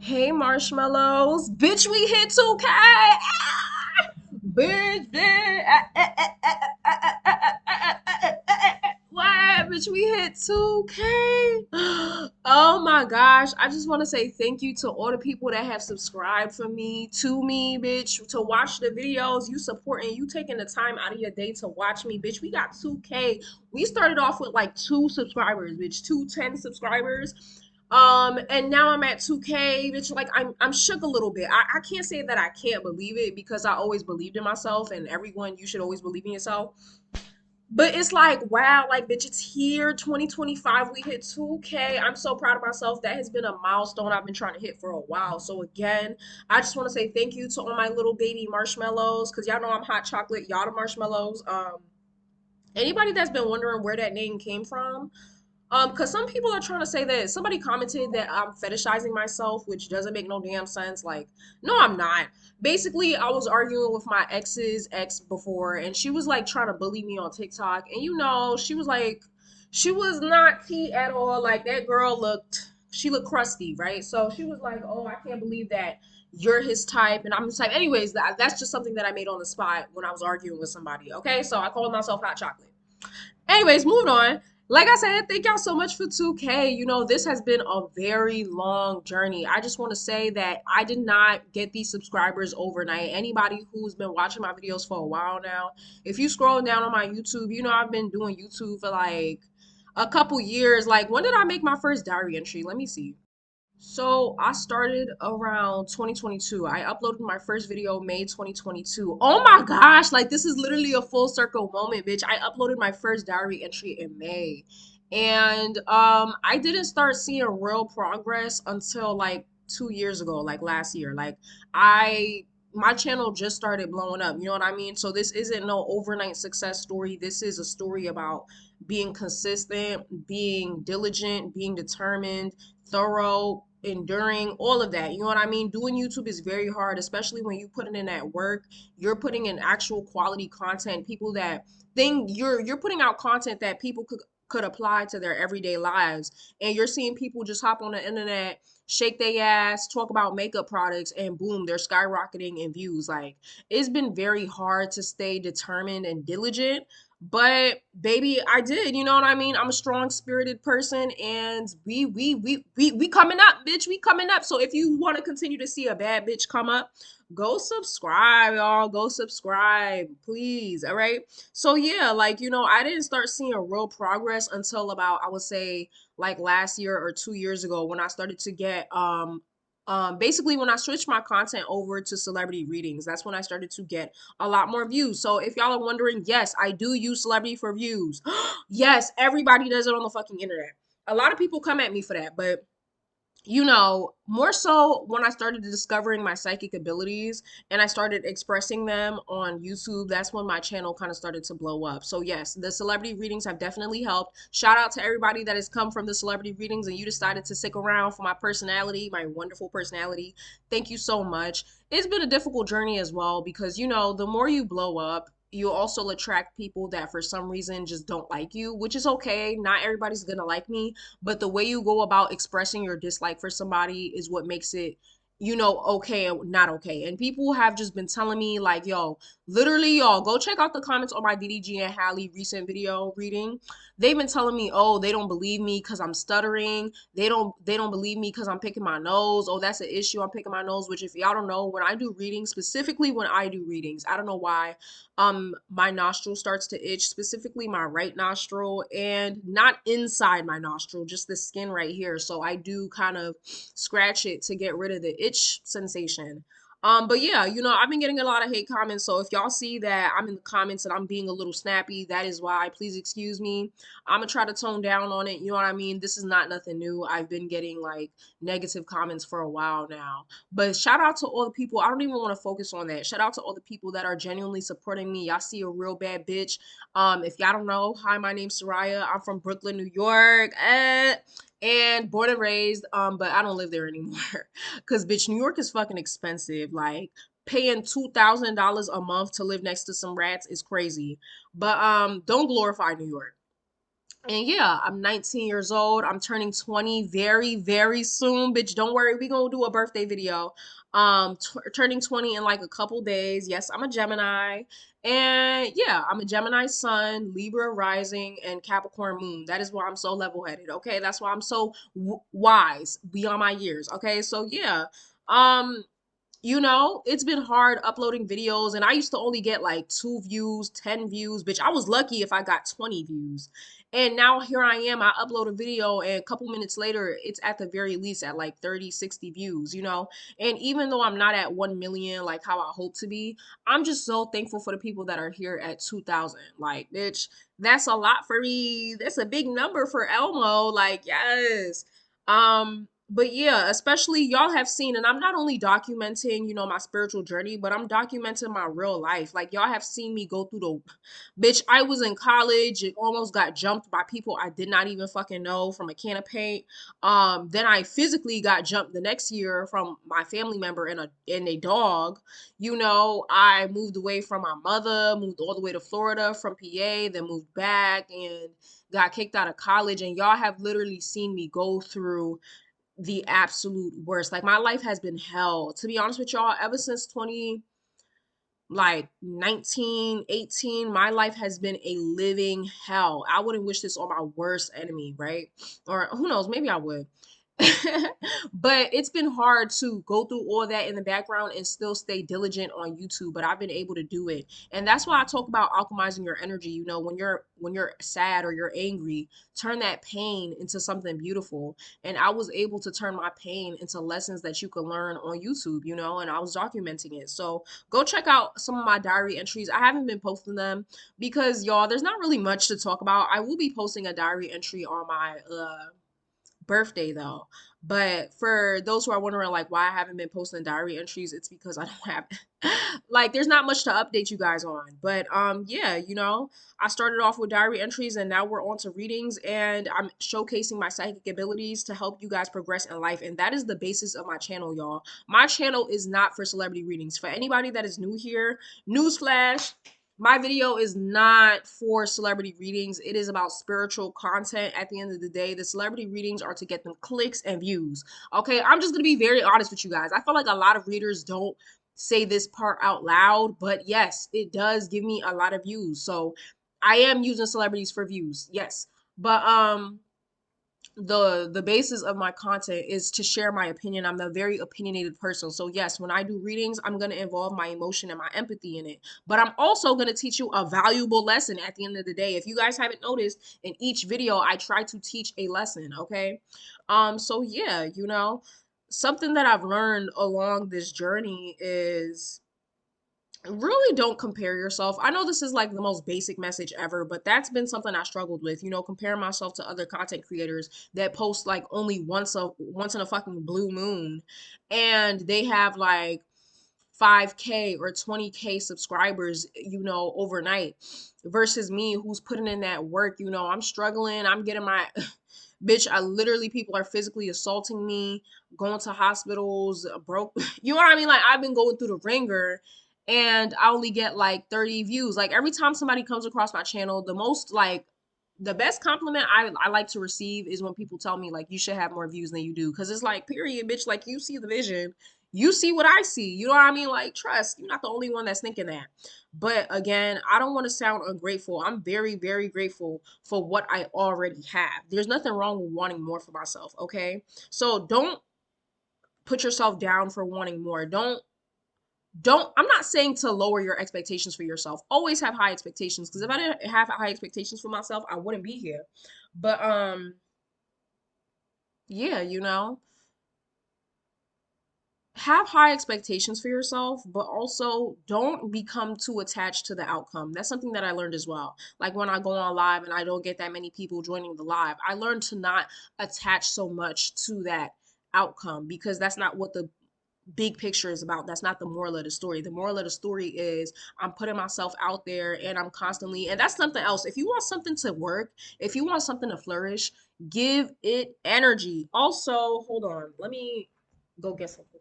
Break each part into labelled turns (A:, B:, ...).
A: Hey Marshmallows, bitch, we hit 2K. Ah! Bitch, bitch. What? Bitch, we hit 2K. Oh my gosh. I just want to say thank you to all the people that have subscribed to me, bitch, to watch the videos. You supporting, you taking the time out of your day to watch me, bitch. We got 2K. We started off with like 2 subscribers, bitch, 210 subscribers. And now I'm at 2K, bitch. Like I'm shook a little bit. I can't say that I can't believe it because I always believed in myself, and everyone, you should always believe in yourself. But it's like, wow, like bitch, it's here. 2025, we hit 2K. I'm so proud of myself. That has been a milestone I've been trying to hit for a while. So again, I just want to say thank you to all my little baby marshmallows, because y'all know I'm hot chocolate, y'all the marshmallows. Anybody that's been wondering where that name came from, because some people are trying to say that somebody commented that I'm fetishizing myself, which doesn't make no damn sense. Like, no, I'm not. Basically, I was arguing with my ex's ex before, and she was like trying to bully me on TikTok. And she was like, she was not tea at all. Like, that girl she looked crusty, right? So she was like, oh, I can't believe that you're his type and I'm his type. Anyways, that's just something that I made on the spot when I was arguing with somebody. Okay, so I called myself hot chocolate. Anyways, moving on. Like I said, thank y'all so much for 2K. This has been a very long journey. I just want to say that I did not get these subscribers overnight. Anybody who's been watching my videos for a while now, if you scroll down on my YouTube, I've been doing YouTube for like a couple years. Like, when did I make my first diary entry? Let me see. So I started around 2022. I uploaded my first video May 2022. Oh my gosh, like this is literally a full circle moment, bitch. I uploaded my first diary entry in May. And I didn't start seeing real progress until like 2 years ago, like last year. Like I my channel just started blowing up, you know what I mean? So this isn't no overnight success story. This is a story about being consistent, being diligent, being determined, thorough, enduring, all of that. You know what I mean? Doing YouTube is very hard, especially when you putting in that work. You're putting in actual quality content. People that think you're putting out content that people could apply to their everyday lives. And you're seeing people just hop on the internet, shake their ass, talk about makeup products, and boom, they're skyrocketing in views. Like, it's been very hard to stay determined and diligent, but baby, I did. You know what I mean? I'm a strong spirited person, and we coming up, bitch. We coming up. So if you want to continue to see a bad bitch come up, go subscribe, y'all. Go subscribe, please. All right. So yeah, like, I didn't start seeing real progress until about, I would say, like last year or 2 years ago, when I started to get basically when I switched my content over to celebrity readings. That's when I started to get a lot more views. So if y'all are wondering, yes, I do use celebrity for views. Yes, everybody does it on the fucking internet. A lot of people come at me for that, but more so when I started discovering my psychic abilities and I started expressing them on YouTube, that's when my channel kind of started to blow up. So, yes, the celebrity readings have definitely helped. Shout out to everybody that has come from the celebrity readings and you decided to stick around for my personality, my wonderful personality. Thank you so much. It's been a difficult journey as well because, the more you blow up, you also attract people that for some reason just don't like you, which is okay. Not everybody's gonna like me, but the way you go about expressing your dislike for somebody is what makes it, okay and not okay. And people have just been telling me, like, yo, literally, y'all, go check out the comments on my DDG and Hallie recent video reading. They've been telling me, oh, they don't believe me because I'm stuttering. They don't believe me because I'm picking my nose. Oh, that's an issue. I'm picking my nose, which, if y'all don't know, when I do readings, specifically when I do readings, I don't know why, my nostril starts to itch, specifically my right nostril, and not inside my nostril, just the skin right here. So I do kind of scratch it to get rid of the itch sensation. But yeah, I've been getting a lot of hate comments. So if y'all see that I'm in the comments and I'm being a little snappy, that is why. Please excuse me. I'm gonna try to tone down on it. You know what I mean? This is not nothing new. I've been getting like negative comments for a while now. But shout out to all the people. I don't even want to focus on that. Shout out to all the people that are genuinely supporting me. Y'all see a real bad bitch. If y'all don't know, hi, my name's Soraya. I'm from Brooklyn, New York. And born and raised. But I don't live there anymore. Cause bitch, New York is fucking expensive. Like, paying $2,000 a month to live next to some rats is crazy. But don't glorify New York. And yeah, I'm 19 years old. I'm turning 20 very, very soon. Bitch, don't worry. We gonna do a birthday video. Turning 20 in like a couple days. Yes, I'm a Gemini. And yeah, I'm a Gemini sun, Libra rising, and Capricorn moon. That is why I'm so level-headed. Okay, that's why I'm so wise beyond my years. Okay, so yeah. Um, it's been hard uploading videos, and I used to only get like 2 views, 10 views. Bitch, I was lucky if I got 20 views. And now here I am, I upload a video, and a couple minutes later, it's at the very least at like 30, 60 views. And even though I'm not at 1 million, like how I hope to be, I'm just so thankful for the people that are here at 2,000. Like, bitch, that's a lot for me. That's a big number for Elmo. Like, yes. But yeah, especially y'all have seen, and I'm not only documenting, my spiritual journey, but I'm documenting my real life. Like y'all have seen me go through the bitch. I was in college and almost got jumped by people I did not even fucking know from a can of paint. Then I physically got jumped the next year from my family member and a dog. I moved away from my mother, moved all the way to Florida from PA, then moved back and got kicked out of college. And y'all have literally seen me go through the absolute worst. Like my life has been hell. To be honest with y'all, ever since 20 like 19, 18, my life has been a living hell. I wouldn't wish this on my worst enemy, right? Or who knows, maybe I would. But it's been hard to go through all that in the background and still stay diligent on YouTube, but I've been able to do it. And that's why I talk about alchemizing your energy. When you're sad or you're angry, turn that pain into something beautiful. And I was able to turn my pain into lessons that you can learn on YouTube, and I was documenting it. So go check out some of my diary entries. I haven't been posting them because y'all, there's not really much to talk about. I will be posting a diary entry on my birthday though. But for those who are wondering like why I haven't been posting diary entries, it's because I don't have like there's not much to update you guys on. But yeah, I started off with diary entries and now we're on to readings, and I'm showcasing my psychic abilities to help you guys progress in life. And that is the basis of my channel, y'all. My channel is not for celebrity readings. For anybody that is new here, newsflash, my video is not for celebrity readings. It is about spiritual content. At the end of the day, the celebrity readings are to get them clicks and views. Okay, I'm just gonna be very honest with you guys. I feel like a lot of readers don't say this part out loud, but yes, it does give me a lot of views. So I am using celebrities for views. Yes. But the basis of my content is to share my opinion. I'm a very opinionated person. So yes, when I do readings, I'm going to involve my emotion and my empathy in it. But I'm also going to teach you a valuable lesson at the end of the day. If you guys haven't noticed, in each video I try to teach a lesson, okay? So yeah, something that I've learned along this journey is really don't compare yourself. I know this is like the most basic message ever, but that's been something I struggled with, comparing myself to other content creators that post like only once in a fucking blue moon, and they have like 5K or 20K subscribers, overnight, versus me who's putting in that work. I'm struggling. I'm getting my bitch, I literally, people are physically assaulting me, going to hospitals, broke. You know what I mean? Like, I've been going through the ringer and I only get like 30 views. Like, every time somebody comes across my channel, the best compliment I like to receive is when people tell me, like, you should have more views than you do. Cause it's like, period, bitch. Like, you see the vision, you see what I see. You know what I mean? Like, trust, you're not the only one that's thinking that. But again, I don't want to sound ungrateful. I'm very, very grateful for what I already have. There's nothing wrong with wanting more for myself, okay? So don't put yourself down for wanting more. Don't I'm not saying to lower your expectations for yourself. Always have high expectations, because if I didn't have high expectations for myself, I wouldn't be here. But yeah, have high expectations for yourself, but also don't become too attached to the outcome. That's something that I learned as well. Like when I go on live and I don't get that many people joining the live, I learned to not attach so much to that outcome, because that's not what the big picture is about. That's not the moral of the story. The moral of the story is I'm putting myself out there and I'm constantly, and that's something else. If you want something to work, if you want something to flourish, give it energy. Also, hold on, let me go get something.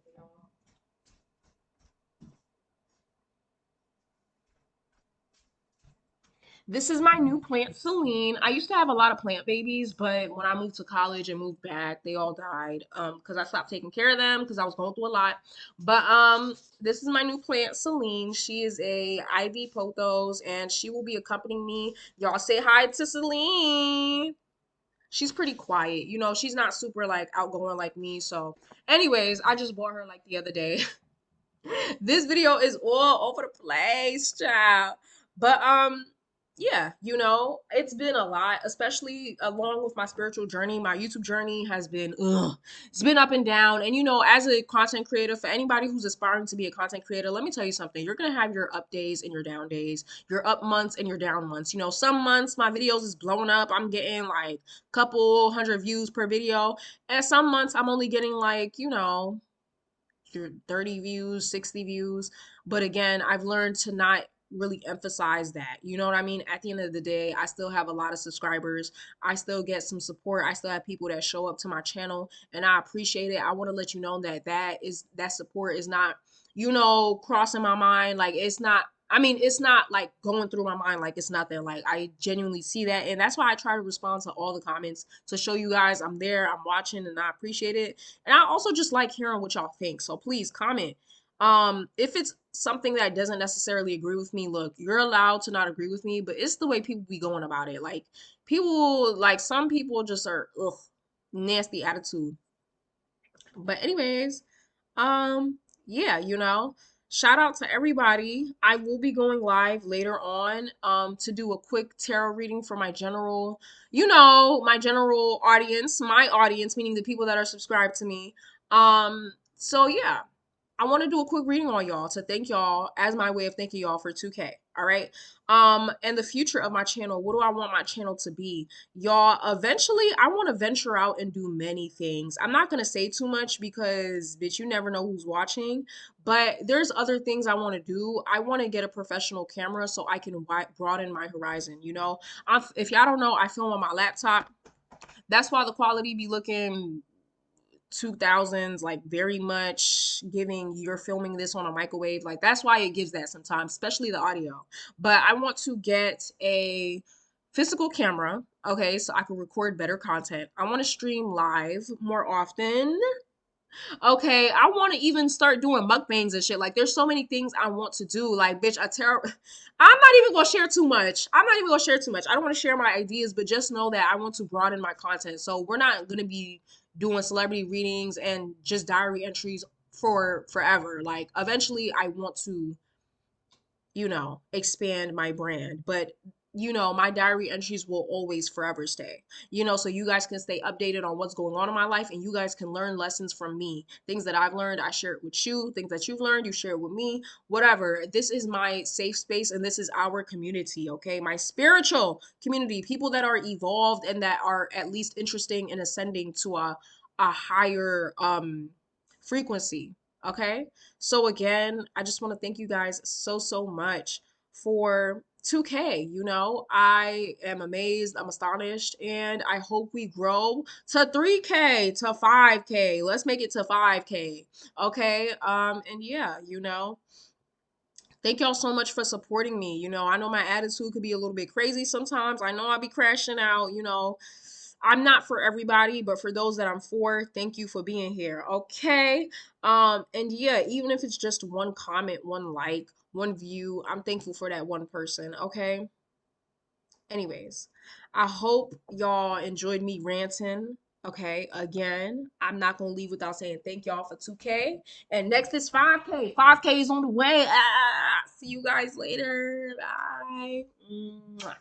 A: This is my new plant, Celine. I used to have a lot of plant babies, but when I moved to college and moved back, they all died. Because I stopped taking care of them because I was going through a lot. But this is my new plant, Celine. She is a Ivy Pothos, and she will be accompanying me. Y'all say hi to Celine. She's pretty quiet, she's not super like outgoing like me. So, anyways, I just bought her like the other day. This video is all over the place, child. But yeah, it's been a lot, especially along with my spiritual journey. My YouTube journey has been it's been up and down. And as a content creator, for anybody who's aspiring to be a content creator, let me tell you something. You're gonna have your up days and your down days, your up months and your down months. Some months my videos is blowing up. I'm getting like a couple hundred views per video. And some months I'm only getting like, your 30 views, 60 views. But again, I've learned to not really emphasize that. You know what I mean? At the end of the day, I still have a lot of subscribers. I still get some support. I still have people that show up to my channel and I appreciate it. I want to let you know that that support is not, crossing my mind. Like it's not like going through my mind like it's nothing. Like I genuinely see that. And that's why I try to respond to all the comments to show you guys I'm there, I'm watching, and I appreciate it. And I also just like hearing what y'all think. So please comment. If it's something that doesn't necessarily agree with me, look, you're allowed to not agree with me, but it's the way people be going about it. Like people, like some people just are nasty attitude. But anyways, yeah, shout out to everybody. I will be going live later on to do a quick tarot reading for my general audience, my audience, meaning the people that are subscribed to me. So yeah, I want to do a quick reading on y'all to thank y'all as my way of thanking y'all for 2K. All right. And the future of my channel, what do I want my channel to be? Y'all, eventually I want to venture out and do many things. I'm not gonna say too much because bitch, you never know who's watching. But there's other things I want to do. I want to get a professional camera so I can broaden my horizon. If y'all don't know, I film on my laptop. That's why the quality be looking 2000s, like very much giving you're filming this on a microwave. Like that's why it gives that sometimes, especially the audio. But I want to get a physical camera, okay, so I can record better content. I want to stream live more often. Okay, I want to even start doing mukbangs and shit. Like, there's so many things I want to do. Like, bitch, I'm not even gonna share too much. I'm not even gonna share too much. I don't want to share my ideas, but just know that I want to broaden my content. So we're not gonna be doing celebrity readings and just diary entries for forever. Like, eventually, I want to expand my brand. But, my diary entries will always forever stay, so you guys can stay updated on what's going on in my life and you guys can learn lessons from me. Things that I've learned, I share it with you. Things that you've learned, you share it with me. Whatever. This is my safe space and this is our community, okay? My spiritual community, people that are evolved and that are at least interesting and ascending to a higher frequency. Okay. So again, I just want to thank you guys so much for 2K. I am amazed, I'm astonished, and I hope we grow to 3K, to 5K. Let's make it to 5K. Okay. And yeah, thank y'all so much for supporting me. I know my attitude could be a little bit crazy sometimes. I know I'll be crashing out. I'm not for everybody, but for those that I'm for, thank you for being here. Okay. And yeah, even if it's just one comment, one like, one view, I'm thankful for that one person. Okay. Anyways, I hope y'all enjoyed me ranting. Okay, again, I'm not gonna leave without saying thank y'all for 2K. And next is 5K. 5K is on the way. See you guys later. Bye. Mwah.